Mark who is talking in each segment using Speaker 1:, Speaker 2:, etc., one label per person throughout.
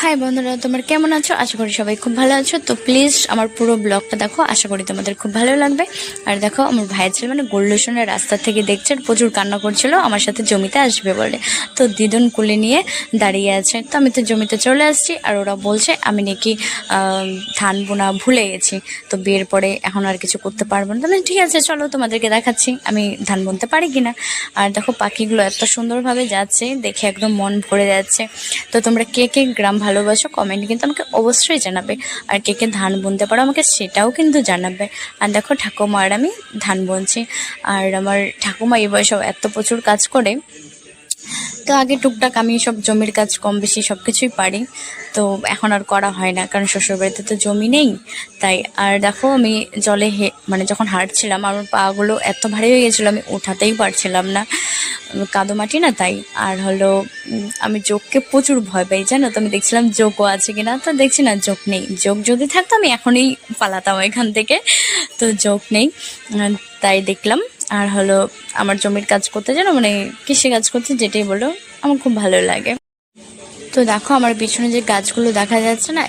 Speaker 1: High বন্ধুরা, তোমরা কেমন আছো? আশা করি সবাই খুব ভালো আছো। তো প্লিজ আমার পুরো ব্লগটা দেখো, আশা করি তোমাদের খুব ভালো লাগবে। আর দেখো, আমার ভাইয়ের ছেলে মানে গোল্ডেশনের রাস্তা থেকে দেখছে, প্রচুর কান্না করছিল আমার সাথে জমিতে আসবে বলে। তো দিদুন কুলে নিয়ে দাঁড়িয়ে আছে। তো আমি তো জমিতে চলে আসছি, আর ওরা বলছে আমি নাকি ধান বোনা ভুলে গেছি, তো বিয়ের পরে এখন আর কিছু করতে পারবো না। তাহলে ঠিক আছে, চলো তোমাদেরকে দেখাচ্ছি আমি ধান বুনতে পারি কিনা। আর দেখো, পাখিগুলো এত সুন্দরভাবে যাচ্ছে, দেখে একদম মন ভরে যাচ্ছে। তো তোমরা কে কে গ্রাম ভালোবাসো কমেন্টে কিন্তু আমাকে অবশ্যই জানাবে। আর কে কে ধান বুনতে পারো আমাকে সেটাও কিন্তু জানাবে। আর দেখো, ঠাকুমা আর আমি ধান বুনছি। আর আমার ঠাকুমা এই বয়সেও এত প্রচুর কাজ করে। তো আগে টুকটাক আমি সব জমির কাজ কম বেশি সব কিছুই পারি, তো এখন আর করা হয় না, কারণ শ্বশুরবাড়িতে তো জমি নেই তাই। আর দেখো, আমি জলে মানে যখন হাঁটছিলাম আমার পাগুলো এত ভারী হয়ে গেছিলো, আমি ওঠাতেই পারছিলাম না, কাদো মাটি না তাই। আর হলো আমি যোগকে প্রচুর ভয় পাই, জানো তো। আমি দেখছিলাম যোগও আছে কিনা, তো দেখছি না, যোগ নেই। যোগ যদি থাকতো আমি এখনই পালাতাম এখান থেকে, তো যোগ নেই। তাই দেখলাম। আর হলো, আমার জমির কাজ করতে, জানো মানে কৃষি কাজ করতে যেটাই বলো, আমার খুব ভালো লাগে। তো দেখো, আমার পিছনে যে গাছগুলো দেখা যাচ্ছে না,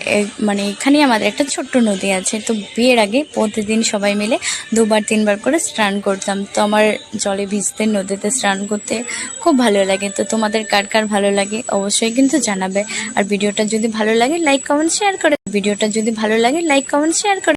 Speaker 1: মানে এখানেই আমাদের একটা ছোট্ট নদী আছে। তো বিয়ের আগে প্রতিদিন সবাই মিলে 2-3 বার করে স্নান করতাম। তো আমার জলে ভিজতে, নদীতে স্নান করতে খুব ভালো লাগে। তো তোমাদের কার কার ভালো লাগে অবশ্যই কিন্তু জানাবে। আর ভিডিওটা যদি ভালো লাগে লাইক কমেন্ট শেয়ার করে।